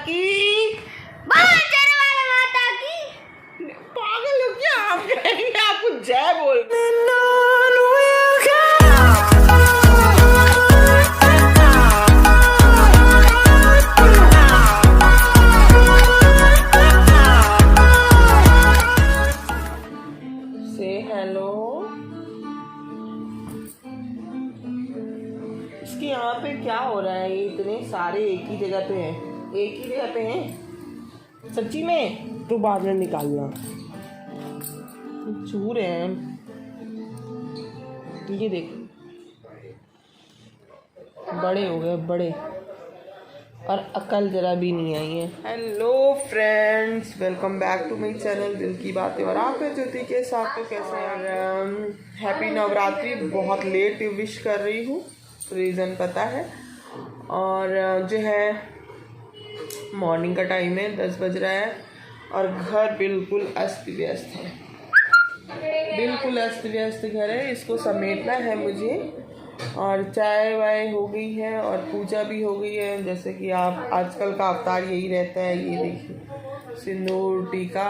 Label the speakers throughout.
Speaker 1: की,
Speaker 2: माता की।
Speaker 1: पागल हो क्या? आप कहेंगे आपको जय बोल। से हेलो। इसके यहाँ पे क्या हो रहा है? ये इतने सारे एक ही जगह पे हैं, एक ही जगह पे हैं सच्ची में।
Speaker 3: तो बाद में निकालना।
Speaker 1: चूर हैं ये देख, बड़े हो गए बड़े, और अकल जरा भी नहीं आई है। Hello friends, welcome back to my channel दिल की बातें। और आप है ज्योति के साथ, तो कैसे हैं? हैप्पी नवरात्रि। बहुत लेट विश कर रही हूँ, रीज़न पता है। और जो है मॉर्निंग का टाइम है, 10 बज रहा है और घर बिल्कुल अस्त व्यस्त है, बिल्कुल अस्त व्यस्त घर है। इसको समेटना है मुझे, और चाय वाय हो गई है और पूजा भी हो गई है। जैसे कि आप आजकल का अवतार यही रहता है, ये देखिए सिंदूर टीका,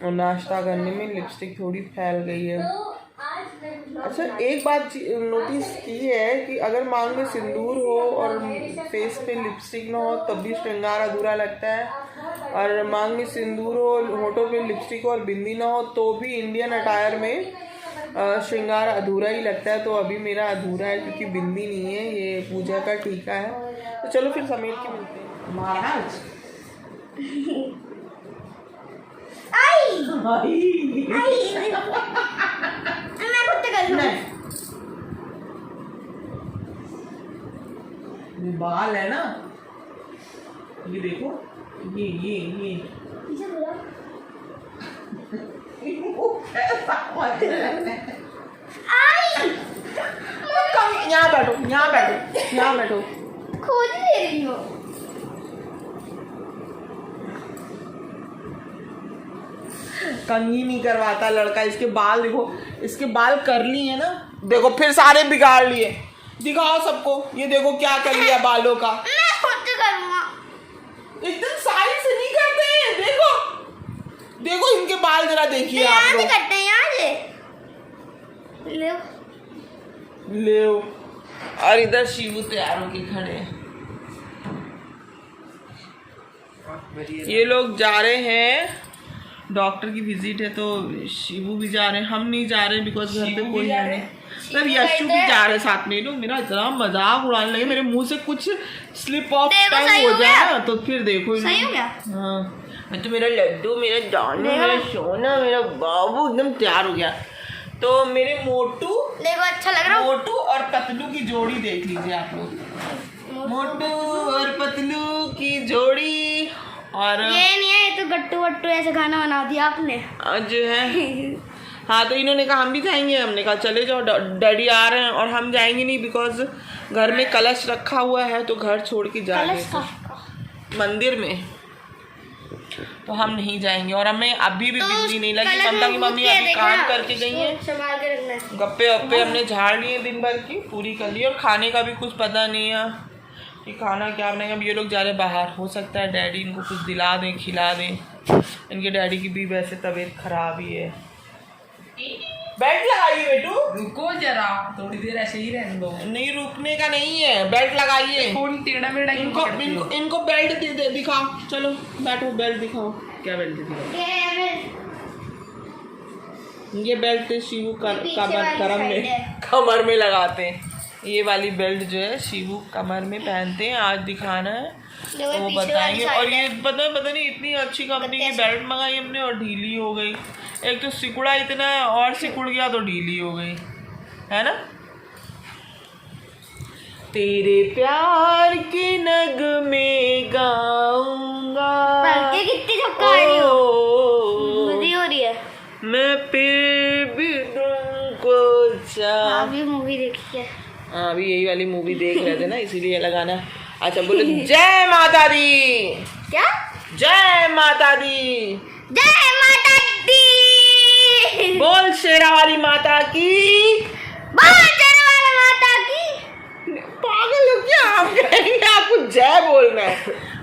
Speaker 1: और नाश्ता करने में लिपस्टिक थोड़ी फैल गई है। अच्छा, एक बात नोटिस की है कि अगर मांग में सिंदूर हो और फेस पे लिपस्टिक ना हो तब भी श्रृंगार अधूरा लगता है, और मांग में सिंदूर हो, होठों पे लिपस्टिक हो और बिंदी ना हो तो भी इंडियन अटायर में श्रृंगार अधूरा ही लगता है। तो अभी मेरा अधूरा है क्योंकि बिंदी नहीं है, ये पूजा का टीका है। तो चलो फिर समेट के मिलते हैं। महाराज बाल है ना, ये देखो, ये यहाँ बैठो, यहाँ बैठो, यहाँ बैठो।
Speaker 2: खोज दे रही हो।
Speaker 1: कंघी नहीं करवाता लड़का। इसके बाल देखो, इसके बाल करली है ना, देखो फिर सारे बिगाड़ लिए। दिखाओ सबको, ये देखो क्या कर लिया बालों का।
Speaker 2: मैं खुद करूँगा।
Speaker 1: एकदम साइड से नहीं करते हैं, देखो देखो इनके बाल जरा देखिए आप लोग।
Speaker 2: करते हैं यहाँ से।
Speaker 1: ले और इधर शिवू तैयार होके खड़े हैं। ये लोग जा रहे हैं, डॉक्टर की विजिट है तो शिवू भी जा रहे हैं। हम नहीं जा रहे बिकॉज घर पे कोई है नहीं। मतलब यशु भी जा रहे हैं साथ में। लोग मेरा इतना मजाक उड़ाने लगे, मेरे मुंह से कुछ स्लिप ऑफ टंग हो जाए ना तो फिर देखो।
Speaker 2: सही हो गया।
Speaker 1: हाँ, तो मेरा लड्डू, मेरा जान, मेरा सोना, मेरा बाबू एकदम तैयार हो गया। तो मेरे मोटू
Speaker 2: देखो अच्छा लग रहा है।
Speaker 1: मोटू और पतलू की जोड़ी देख लीजिए आप लोग। मोटू और पतलू की जोड़ी। और
Speaker 2: ये नहीं है, ये तो गट्टू वट्टू ऐसे खाना बना दिया आपने।
Speaker 1: आज जो है हाँ, तो इन्होंने कहा हम भी जाएंगे। हमने कहा चले जाओ, डैडी आ रहे हैं। और हम जाएंगे नहीं बिकॉज घर में कलश रखा हुआ है, तो घर छोड़ के जाएंगे मंदिर में, तो हम नहीं जाएंगे। और हमें अभी भी बिजली नहीं लगी। ममता की मम्मी अभी काम करके गई है,
Speaker 2: संभाल के रखना है।
Speaker 1: गप्पे वप्पे हमने झाड़ लिए दिन भर की, पूरी कर ली। और खाने का भी कुछ पता नहीं है कि खाना क्या बनेगा। ये लोग जा रहे बाहर, हो सकता है डैडी इनको कुछ दिला दें, खिला दें। इनके डैडी की भी वैसे तबीयत खराब ही है। बेल्ट लगाइए बेटू।
Speaker 3: रुको जरा, थोड़ी देर ऐसे ही रहने दो।
Speaker 1: नहीं, रुकने का नहीं है, बेल्ट लगाइए।
Speaker 3: फोन टेढ़ा मेढ़ा
Speaker 1: इनको बेल्ट दे दिखाओ। चलो बैठो, बेल्ट दिखाओ। क्या बेल्ट दिखाओ? ये बेल्ट शिवू कमर में लगाते हैं। ये वाली बेल्ट जो है शिवू कमर में पहनते हैं। आज दिखाना है तो वो बताएंगे। और ये पता नहीं इतनी अच्छी कंपनी की बेल्ट मंगाई हमने और ढीली हो गई। एक तो सिकुड़ा इतना है और सिकुड़ गया तो ढीली हो गई, है ना। तेरे प्यार के नगमे गाऊंगा,
Speaker 2: कितनी झपका रही हो रही है।
Speaker 1: मैं फिर भी तुमको
Speaker 2: अभी मूवी देखी है।
Speaker 1: हाँ, अभी यही वाली मूवी देख रहे थे ना, इसीलिए लगाना। अच्छा बोलो जय माता दी।
Speaker 2: क्या?
Speaker 1: जय माता दी।
Speaker 2: जय माता दी।
Speaker 1: बोल शेरा वाली माता की।
Speaker 2: बोल शेरा वाली माता की।
Speaker 1: पागल हो क्या? आप कहेंगे आपको जय बोलना है।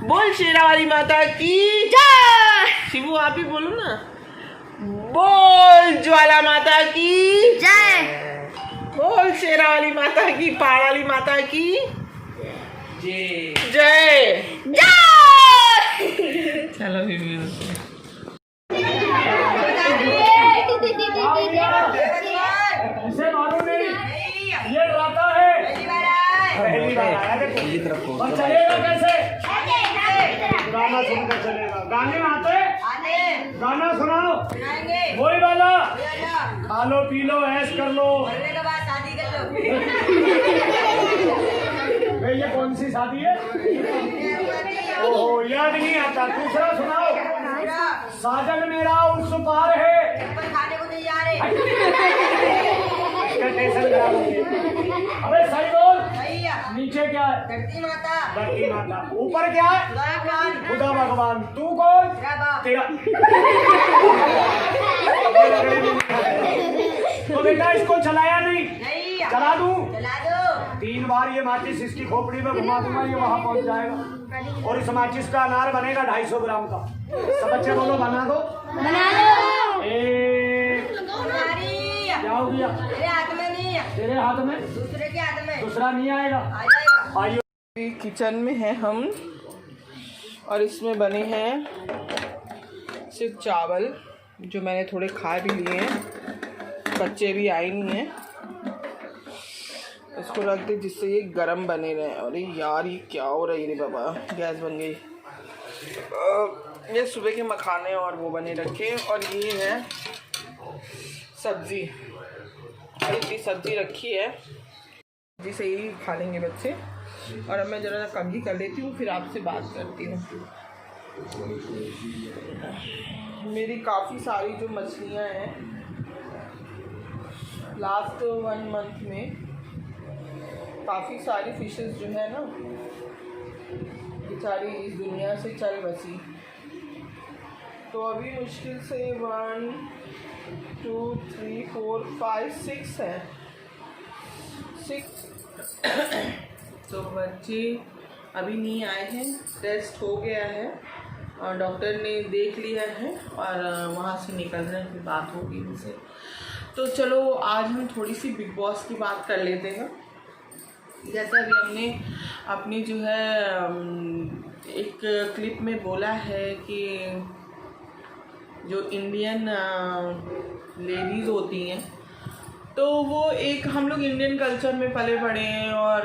Speaker 1: बोल शेरावाली माता की
Speaker 2: जय।
Speaker 1: शिवू आप ही बोलो ना। बोल ज्वाला माता की
Speaker 2: जय।
Speaker 1: बोल शेरावाली माता की, पहाड़ाली माता की
Speaker 3: जय।
Speaker 1: जय।
Speaker 2: जय।
Speaker 1: चलो भी
Speaker 4: इसे मालूम नहीं, ये डराता है। पहली बार आया देखो। और चलेगा कैसे? गाना सुनकर चलेगा। गाने में आते? गाना सुनाओ। वही वाला। खा लो पी लो ऐश कर लो। भाई ये कौन सी शादी है? ओहो याद नहीं आता। दूसरा सुनाओ। साजन मेरा उर्स पार है। टेंशन खराब हो गई। अबे सही बोल। नीचे क्या है? धरती माता। ऊपर क्या है? खुदा भगवान। तू कौन? तेरा। तो बेटा इसको चलाया नहीं? चला दूं? 3 बार ये माचिस इसकी खोपड़ी में घुमा दूंगा, ये वहां पहुंच जाएगा। और इस माचिस का अनार बनेगा 250 ग्राम का। सब बच्चे बोलो बना दो। क्या हो गया? तेरे हाथ में? दूसरा नहीं आएगा।
Speaker 1: आइए किचन में है हम, और इसमें बने हैं सिर्फ चावल जो मैंने थोड़े खा भी लिए हैं, बच्चे भी आए नहीं हैं। इसको रख दे जिससे ये गरम बने रहे। अरे यार ये क्या हो रही है बाबा, गैस बन गई। ये सुबह के मखाने और वो बने रखे, और ये है सब्जी। और इतनी सब्जी रखी है जिसे ही खा लेंगे बच्चे। और अब मैं ज़रा कम ही कर लेती हूँ, फिर आपसे बात करती हूँ। मेरी काफ़ी सारी जो मछलियाँ हैं लास्ट 1 मंथ में, काफ़ी सारी फिशेस जो है ना बेचारी इस दुनिया से चल बसी। तो अभी मुश्किल से 1 2 3 4 5 6 है। 6 तो बच्चे अभी नहीं आए हैं, टेस्ट हो गया है और डॉक्टर ने देख लिया है, और वहाँ से निकलने की बात होगी उनसे। तो चलो आज हम थोड़ी सी बिग बॉस की बात कर लेते हैं। जैसे अभी हमने अपनी जो है एक क्लिप में बोला है कि जो इंडियन लेडीज़ होती हैं, तो वो एक हम लोग इंडियन कल्चर में पले बड़े हैं, और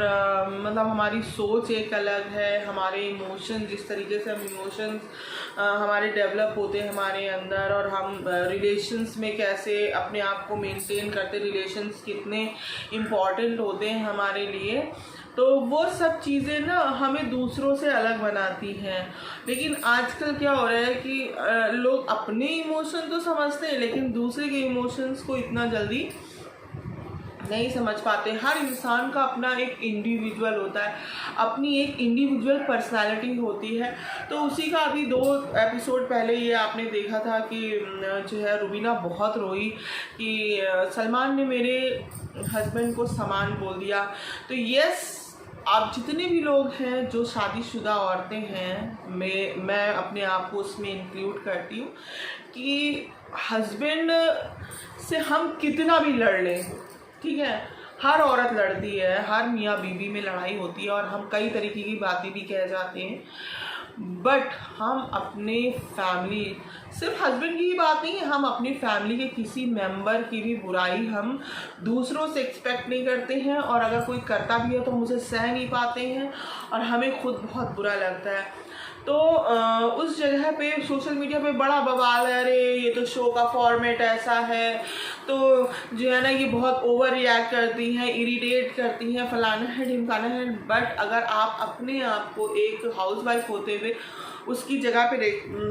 Speaker 1: मतलब हमारी सोच एक अलग है, हमारे इमोशन जिस तरीके से हम इमोशंस हमारे डेवलप होते हैं हमारे अंदर, और हम रिलेशंस में कैसे अपने आप को मेंटेन करते, रिलेशंस कितने इम्पॉर्टेंट होते हैं हमारे लिए। तो वो सब चीज़ें ना हमें दूसरों से अलग बनाती हैं। लेकिन आजकल क्या हो रहा है कि लोग अपने इमोशन तो समझते हैं, लेकिन दूसरे के इमोशंस को इतना जल्दी नहीं समझ पाते। हर इंसान का अपना एक इंडिविजुअल होता है, अपनी एक इंडिविजुअल पर्सनालिटी होती है। तो उसी का अभी 2 एपिसोड पहले ये आपने देखा था कि जो है रुबीना बहुत रोई कि सलमान ने मेरे हस्बैंड को सामान बोल दिया। तो यस, आप जितने भी लोग हैं जो शादीशुदा औरतें हैं, मैं अपने आप को उसमें इंक्लूड करती हूँ कि हस्बैंड से हम कितना भी लड़ लें, ठीक है, हर औरत लड़ती है, हर मियाँ बीवी में लड़ाई होती है, और हम कई तरीके की बातें भी कह जाते हैं। बट हम अपने फैमिली, सिर्फ हस्बैंड की ही बात नहीं है, हम अपनी फैमिली के किसी मेंबर की भी बुराई हम दूसरों से एक्सपेक्ट नहीं करते हैं, और अगर कोई करता भी है तो हम उसे सह नहीं पाते हैं, और हमें खुद बहुत बुरा लगता है। तो उस जगह पे सोशल मीडिया पे बड़ा बवाल है, अरे ये तो शो का फॉर्मेट ऐसा है, तो जो है ना ये बहुत ओवर रिएक्ट करती हैं, इरिटेट करती हैं, फलाना है ढिमकाना है। बट अगर आप अपने आप को एक हाउसवाइफ होते हुए उसकी जगह पे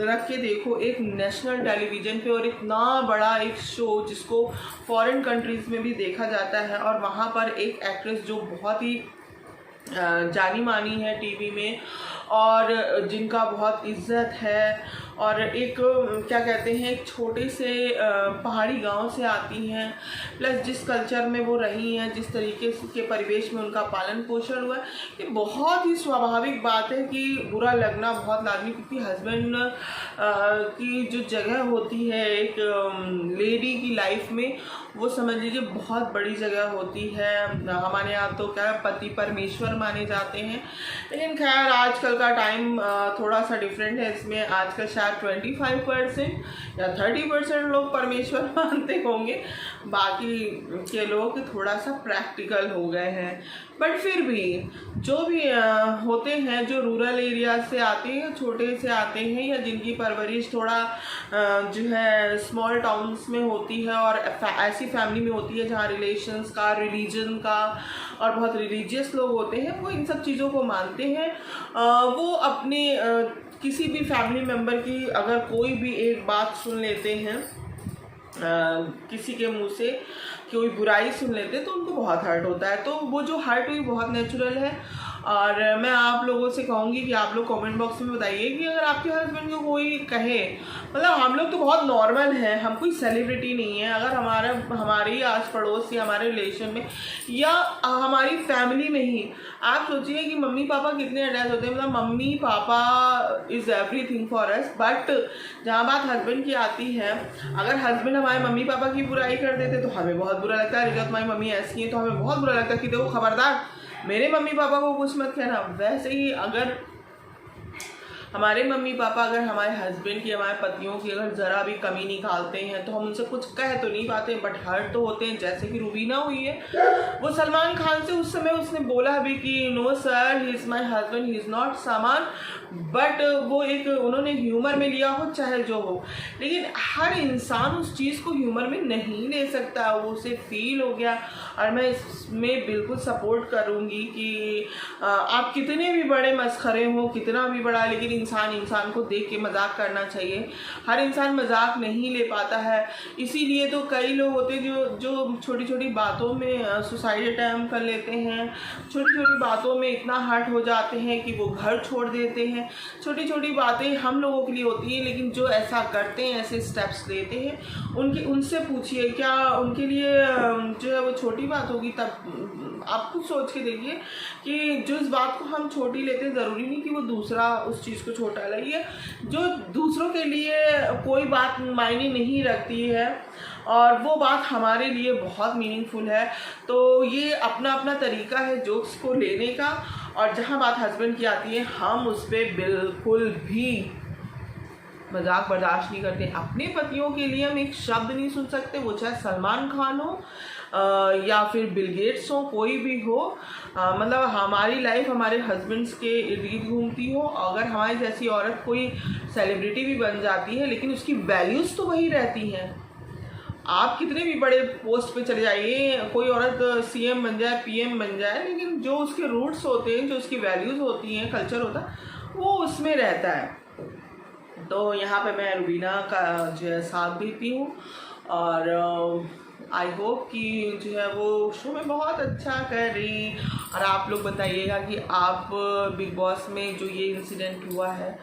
Speaker 1: रख के देखो, एक नेशनल टेलीविज़न पे, और इतना बड़ा एक शो जिसको फॉरेन कंट्रीज़ में भी देखा जाता है, और वहाँ पर एक एक्ट्रेस जो बहुत ही जानी मानी है टीवी में, और जिनका बहुत इज्जत है, और एक क्या कहते हैं, एक छोटे से पहाड़ी गांव से आती हैं, प्लस जिस कल्चर में वो रही हैं, जिस तरीके के परिवेश में उनका पालन पोषण हुआ है, ये बहुत ही स्वाभाविक बात है कि बुरा लगना बहुत लाजमी, क्योंकि हस्बैंड की जो जगह होती है एक लेडी की लाइफ में, वो समझ लीजिए बहुत बड़ी जगह होती है। हमारे यहाँ तो क्या पति परमेश्वर माने जाते हैं, लेकिन खैर आजकल का टाइम थोड़ा सा डिफरेंट है। इसमें आजकल शायद 25% या 30% लोग परमेश्वर मानते होंगे, बाकी के लोग थोड़ा सा प्रैक्टिकल हो गए हैं। बट फिर भी जो भी होते हैं, जो रूरल एरिया से आते हैं, छोटे से आते हैं, या जिनकी परवरिश थोड़ा जो है स्मॉल टाउन्स में होती है और ऐसी फैमिली में होती है जहाँ रिलेशंस का, रिलीजन का और बहुत रिलीजियस लोग होते हैं, वो इन सब चीज़ों को मानते हैं। वो अपने किसी भी फैमिली मेम्बर की अगर कोई भी एक बात सुन लेते हैं, किसी के मुंह से कोई बुराई सुन लेते हैं, तो उनको बहुत हर्ट होता है। तो वो जो हर्ट हुई बहुत नेचुरल है। और मैं आप लोगों से कहूँगी कि आप लोग कमेंट बॉक्स में बताइए कि अगर आपके हस्बैंड को कोई कहे, मतलब हम लोग तो बहुत नॉर्मल हैं, हम कोई सेलिब्रिटी नहीं है, अगर हमारे ही आस पड़ोस या हमारे रिलेशन में या हमारी फैमिली में ही आप सोचिए कि मम्मी पापा कितने अटैच होते हैं, मतलब mummy papa is everything for us. But जहाँ बात हस्बैंड की आती है, अगर हस्बैंड हमारे मम्मी पापा की बुराई कर देते तो हमें बहुत बुरा लगता है। रिजा तुम्हारी मम्मी ऐसी है, तो हमें बहुत बुरा लगता है कि देखो खबरदार मेरे मम्मी पापा को कुछ मत कहना। वैसे ही अगर हमारे मम्मी पापा अगर हमारे हस्बैंड की, हमारे पतियों की अगर ज़रा भी कमी निकालते हैं, तो हम उनसे कुछ कह तो नहीं पाते, बट हर्ट तो होते हैं। जैसे कि रुबीना हुई है, वो सलमान खान से उस समय उसने बोला भी कि no sir, he is my husband, he is not सामान, बट वो एक उन्होंने ह्यूमर में लिया हो, चाहे जो हो। लेकिन हर इंसान उस चीज़ को ह्यूमर में नहीं ले सकता, वो उसे फील हो गया। और मैं इसमें बिल्कुल सपोर्ट करूँगी कि आप कितने भी बड़े मस्खरे हो, कितना भी बड़ा, लेकिन इंसान को देख के मजाक करना चाहिए। हर इंसान मजाक नहीं ले पाता है, इसीलिए तो कई लोग होते हैं जो छोटी छोटी बातों में सुसाइड अटैम्प्ट कर लेते हैं, छोटी छोटी बातों में इतना हर्ट हो जाते हैं कि वो घर छोड़ देते हैं। छोटी छोटी बातें हम लोगों के लिए होती हैं, लेकिन जो ऐसा करते हैं, ऐसे स्टेप्स लेते हैं, उनसे पूछिए क्या उनके लिए जो है वो छोटी बात होगी। तब आप खुद सोच के देखिए कि जो इस बात को हम छोटी लेते हैं, ज़रूरी नहीं कि वो दूसरा उस चीज़ को छोटा लगे। जो दूसरों के लिए कोई बात मायने नहीं रखती है और वो बात हमारे लिए बहुत मीनिंगफुल है। तो ये अपना अपना तरीका है जोक्स को लेने का। और जहाँ बात हस्बैंड की आती है, हम उस पर बिल्कुल भी मजाक बर्दाश्त नहीं करते। अपने पतियों के लिए हम एक शब्द नहीं सुन सकते, वो चाहे सलमान खान हो या फिर बिल गेट्स हो, कोई भी हो। मतलब हमारी लाइफ हमारे हस्बैंड्स के इर्द गिर्द घूमती हो। अगर हमारी जैसी औरत कोई सेलिब्रिटी भी बन जाती है, लेकिन उसकी वैल्यूज़ तो वही रहती हैं। आप कितने भी बड़े पोस्ट पे चले जाइए, कोई औरत सीएम बन जाए, पीएम बन जाए, लेकिन जो उसके रूट्स होते हैं, जो उसकी वैल्यूज़ होती हैं, कल्चर होता है, वो उसमें रहता है। तो यहाँ पे मैं रुबीना का जो है साथ देती हूँ और आई होप कि जो है वो शो में बहुत अच्छा कर रही। और आप लोग बताइएगा कि आप बिग बॉस में जो ये इंसिडेंट हुआ है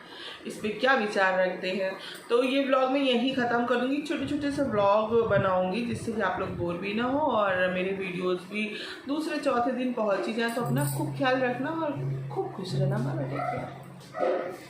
Speaker 1: इस पर क्या विचार रखते हैं। तो ये व्लॉग मैं यहीं ख़त्म कर दूँगी, छोटे छोटे से व्लॉग बनाऊँगी जिससे कि आप लोग बोर भी ना हो और मेरे वीडियोस भी दूसरे चौथे दिन पहुँच ही जाए। तो अपना खूब ख्याल रखना और खूब खुश रहना। Bye bye.